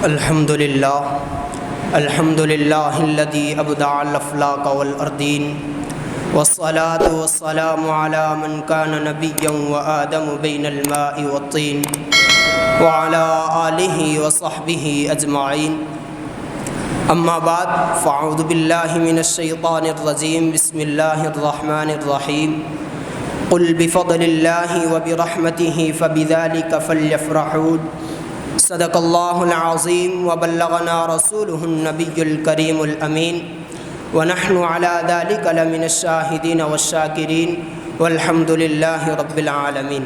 الحمد لله الذي أبدع الأفلاك والأرضين والصلاة والسلام على من كان نبيا وآدم بين الماء والطين وعلى آله وصحبه أجمعين أما بعد فأعوذ بالله من الشيطان الرجيم بسم الله الرحمن الرحيم قل بفضل الله وبرحمته فبذلك فليفرحوا صدق اللہ العظیم وبلغنا رسوله النبی الکریم الامین ونحن على ذلك لمن الشاہدین والشاکرین والحمد للہ رب العالمین۔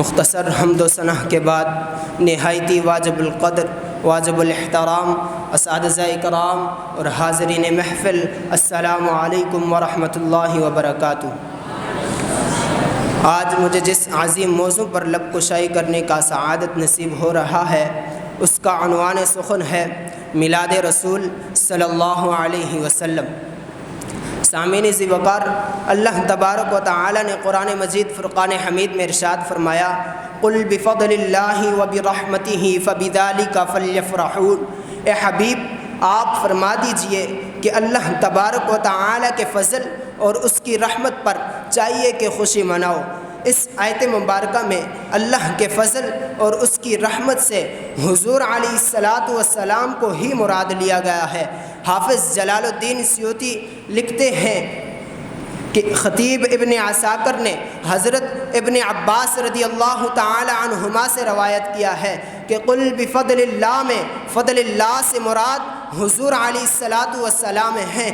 مختصر حمد و ثنا کے بعد نہایتی واجب القدر واجب الاحترام اساتذہ اکرام اور حاضرین محفل، السلام علیکم ورحمۃ اللہ وبرکاتہ۔ آج مجھے جس عظیم موضوع پر لب کشائی کرنے کا سعادت نصیب ہو رہا ہے اس کا عنوان سخن ہے میلاد رسول صلی اللہ علیہ وسلم۔ سامعین ذی وقار، اللہ تبارک و تعالی نے قرآن مجید فرقان حمید میں ارشاد فرمایا قل بفضل اللہ وبرحمتہ فبذلک فلیفرحوا۔ اے حبیب، آپ فرما دیجئے کہ اللہ تبارک و تعالی کے فضل اور اس کی رحمت پر چاہیے کہ خوشی مناؤ۔ اس آیت مبارکہ میں اللہ کے فضل اور اس کی رحمت سے حضور علیہ السلام کو ہی مراد لیا گیا ہے۔ حافظ جلال الدین سیوطی لکھتے ہیں کہ خطیب ابن عساکر نے حضرت ابن عباس رضی اللہ تعالی عنہما سے روایت کیا ہے کہ قل بفضل اللہ میں فضل اللہ سے مراد حضور علیہ السلام ہیں۔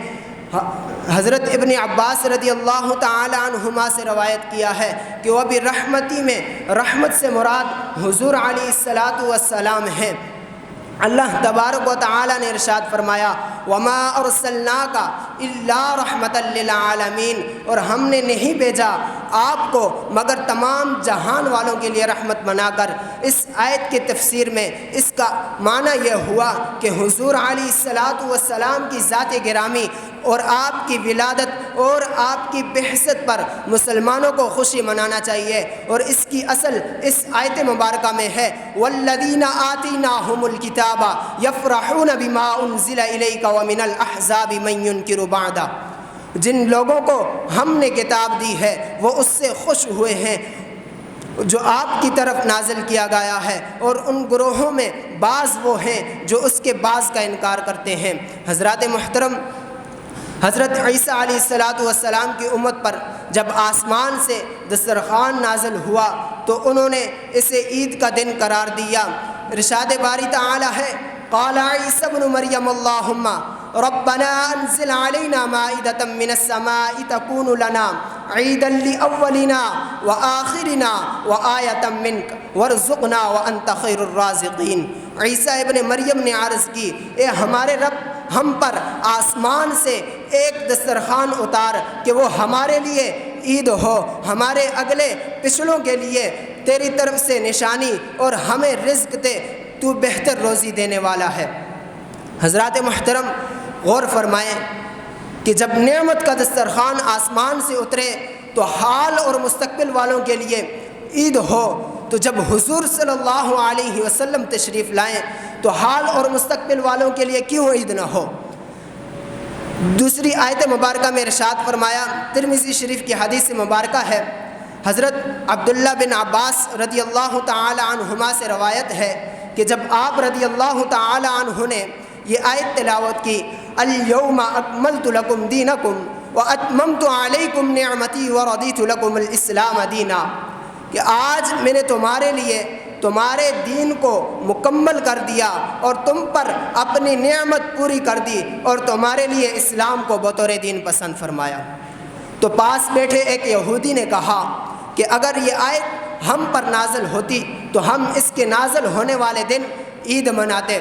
حضرت ابن عباس رضی اللہ تعالی عنہما سے روایت کیا ہے کہ وہ بھی رحمتی میں رحمت سے مراد حضور علیہ السلام ہیں۔ اللہ تبارک و تعالی نے ارشاد فرمایا وما ارسلناک الا رحمتا للعالمین، اور ہم نے نہیں بھیجا آپ کو مگر تمام جہان والوں کے لیے رحمت بنا کر۔ اس آیت کی تفسیر میں اس کا معنی یہ ہوا کہ حضور علیہ السلام کی ذات گرامی اور آپ کی ولادت اور آپ کی بعثت پر مسلمانوں کو خوشی منانا چاہیے، اور اس کی اصل اس آیت مبارکہ میں ہے والذین آتیناہم الکتاب یفرحون بما انزل الیک ومن الاحزاب من ینکر بعدہ۔ جن لوگوں کو ہم نے کتاب دی ہے وہ اس سے خوش ہوئے ہیں جو آپ کی طرف نازل کیا گیا ہے، اور ان گروہوں میں بعض وہ ہیں جو اس کے بعض کا انکار کرتے ہیں۔ حضرات محترم، حضرت عیسیٰ علیہ السلام کی امت پر جب آسمان سے دسترخوان نازل ہوا تو انہوں نے اسے عید کا دن قرار دیا۔ ارشاد باری تعالی ہے قال عیسی ابن مریم اللہم ربنا انزل علینا مائدۃ من السماء تکون لنا عیدا لاولنا وآخرنا وآیۃ منک وارزقنا وانت خیر الرازقین۔ عیسیٰ ابن مریم نے عرض کی اے ہمارے رب، ہم پر آسمان سے ایک دسترخوان اتار کہ وہ ہمارے لیے عید ہو، ہمارے اگلے پچھلوں کے لیے تیری طرف سے نشانی، اور ہمیں رزق دے، تو بہتر روزی دینے والا ہے۔ حضرات محترم، غور فرمائیں کہ جب نعمت کا دسترخوان آسمان سے اترے تو حال اور مستقبل والوں کے لیے عید ہو، تو جب حضور صلی اللہ علیہ وسلم تشریف لائیں تو حال اور مستقبل والوں کے لیے کیوں عید نہ ہو؟ دوسری آیت مبارکہ میں ارشاد فرمایا، ترمذی شریف کی حدیث مبارکہ ہے، حضرت عبداللہ بن عباس رضی اللہ تعالی عنہما سے روایت ہے کہ جب آپ رضی اللہ تعالی عنہ نے یہ آیت تلاوت کی الیوم اکملت لکم دینکم واتممت علیکم نعمتی ورضیت لکم الاسلام دینا، کہ آج میں نے تمہارے لیے تمہارے دین کو مکمل کر دیا اور تم پر اپنی نعمت پوری کر دی اور تمہارے لیے اسلام کو بطور دین پسند فرمایا۔ تو پاس بیٹھے ایک یہودی نے کہا کہ اگر یہ آیت ہم پر نازل ہوتی تو ہم اس کے نازل ہونے والے دن عید مناتے۔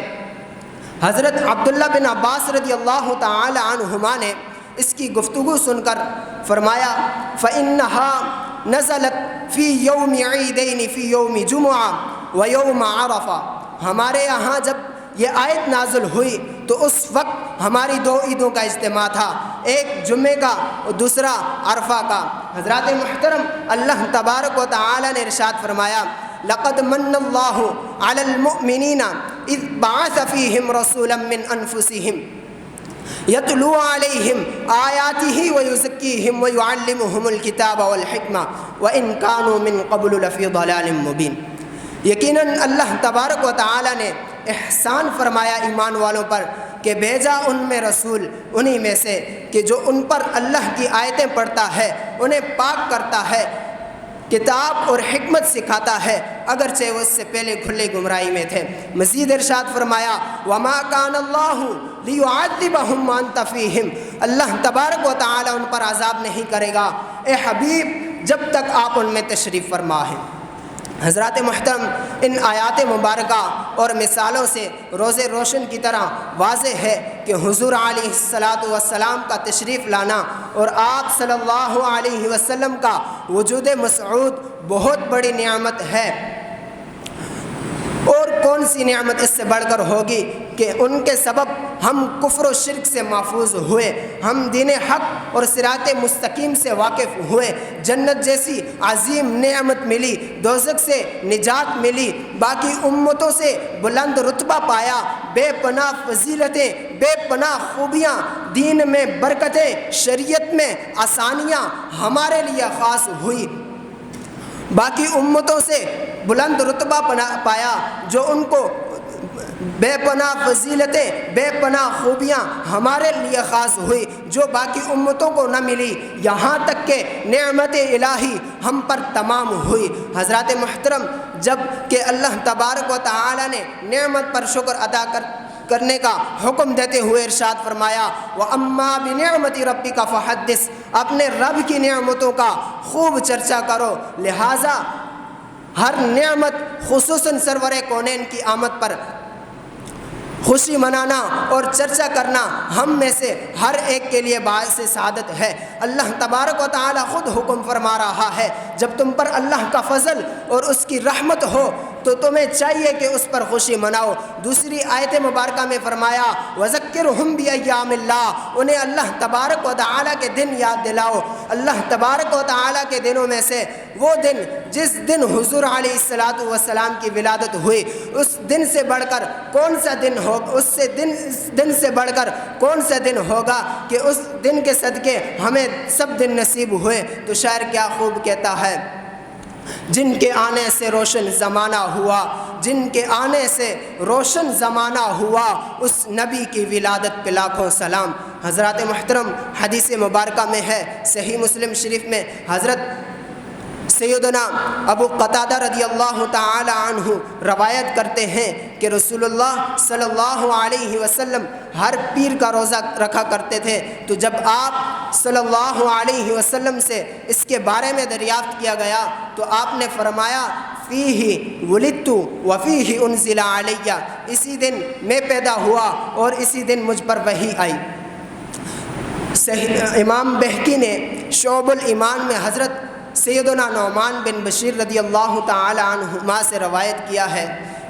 حضرت عبداللہ بن عباس رضی اللہ تعالی عنہما نے اس کی گفتگو سن کر فرمایا فإنها نزلت فی یوم عیدین فی یوم جمعہ و یوم عرفہ۔ ہمارے یہاں جب یہ آیت نازل ہوئی تو اس وقت ہماری دو عیدوں کا اجتماع تھا، ایک جمعے کا اور دوسرا عرفہ کا۔ حضرات محترم، اللہ تبارک و تعالی نے ارشاد فرمایا لقد من اللہ علی المؤمنین اذ بعث فیہم رسولا من انفسہم یتلو علیہم آیاتہ ویزکیہم ویعلمہم الکتاب والحکمہ وان کانوا من قبل لفی ضلال مبین۔ یقیناً اللہ تبارک و تعالی نے احسان فرمایا ایمان والوں پر کہ بھیجا ان میں رسول انہی میں سے کہ جو ان پر اللہ کی آیتیں پڑھتا ہے، انہیں پاک کرتا ہے، کتاب اور حکمت سکھاتا ہے، اگرچہ وہ اس سے پہلے کھلے گمراہی میں تھے۔ مزید ارشاد فرمایا وما کان اللہ لیعذبہم وانت فیہم، اللہ تبارک و تعالی ان پر عذاب نہیں کرے گا اے حبیب جب تک آپ ان میں تشریف فرما ہیں۔ حضرات محترم، ان آیات مبارکہ اور مثالوں سے روز روشن کی طرح واضح ہے کہ حضور علیہ السلام کا تشریف لانا اور آپ صلی اللہ علیہ وسلم کا وجود مسعود بہت بڑی نعمت ہے، اور کون سی نعمت اس سے بڑھ کر ہوگی کہ ان کے سبب ہم کفر و شرک سے محفوظ ہوئے، ہم دین حق اور صراط مستقیم سے واقف ہوئے، جنت جیسی عظیم نعمت ملی، دوزخ سے نجات ملی، باقی امتوں سے بلند رتبہ پایا، بے پناہ فضیلتیں، بے پناہ خوبیاں، دین میں برکتیں، شریعت میں آسانیاں ہمارے لیے خاص ہوئی، باقی امتوں سے بلند رتبہ پایا جو ان کو بے پناہ فضیلتیں، بے پناہ خوبیاں ہمارے لیے خاص ہوئی جو باقی امتوں کو نہ ملی، یہاں تک کہ نعمت الہی ہم پر تمام ہوئی۔ حضرات محترم، جب کہ اللہ تبارک و تعالی نے نعمت پر شکر ادا کرنے کا حکم دیتے ہوئے ارشاد فرمایا وَأَمَّا بِنِعْمَةِ رَبِّكَ فَحَدِّثْ، اپنے رب کی نعمتوں کا خوب چرچا کرو۔ لہٰذا ہر نعمت خصوصاً سرور کونین کی آمد پر خوشی منانا اور چرچا کرنا ہم میں سے ہر ایک کے لیے باعث سعادت ہے۔ اللہ تبارک و تعالی خود حکم فرما رہا ہے جب تم پر اللہ کا فضل اور اس کی رحمت ہو تو تمہیں چاہیے کہ اس پر خوشی مناؤ۔ دوسری آیت مبارکہ میں فرمایا وَذَكِّرْهُمْ بِأَيَّامِ اللَّهِ، انہیں اللہ تبارک و تعالی کے دن یاد دلاؤ۔ اللہ تبارک و تعالی کے دنوں میں سے وہ دن جس دن حضور علیہ السلام کی ولادت ہوئی، اس دن سے بڑھ کر کون سا دن ہو، اس دن سے بڑھ کر کون سا دن ہوگا کہ اس دن کے صدقے ہمیں سب دن نصیب ہوئے۔ تو شاعر کیا خوب کہتا ہے جن کے آنے سے روشن زمانہ ہوا، جن کے آنے سے روشن زمانہ ہوا، اس نبی کی ولادت پہ لاکھوں سلام۔ حضرات محترم، حدیث مبارکہ میں ہے، صحیح مسلم شریف میں حضرت سیدنا ابو قتادہ رضی اللہ تعالی عنہ روایت کرتے ہیں کہ رسول اللہ صلی اللہ علیہ وسلم ہر پیر کا روزہ رکھا کرتے تھے، تو جب آپ صلی اللہ علیہ وسلم سے اس کے بارے میں دریافت کیا گیا تو آپ نے فرمایا فیہ ولدت وفیہ انزل علی، اسی دن میں پیدا ہوا اور اسی دن مجھ پر وحی آئی۔ امام بہقی نے شعب الایمان میں حضرت سیدنا نعمان بن بشیر رضی اللہ تعالی عنہما سے روایت کیا ہے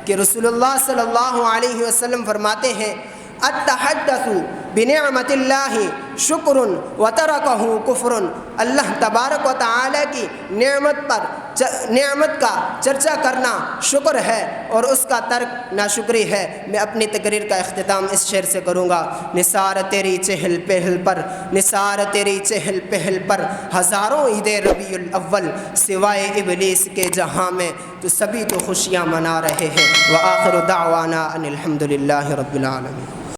کہ رسول اللہ صلی اللہ علیہ وسلم فرماتے ہیں التحدث بنعمت اللہ شکر وترکہ کفر، اللہ تبارک و تعالی کی نعمت کا چرچا کرنا شکر ہے اور اس کا ترک ناشکری ہے۔ میں اپنی تقریر کا اختتام اس شعر سے کروں گا نثار تیری چہل پہل پر، نثار تیری چہل پہل پر ہزاروں عید ربیع الاول، سوائے ابلیس کے جہاں میں تو سبھی تو خوشیاں منا رہے ہیں۔ وآخر دعوانا ان الحمد للہ رب العالمین۔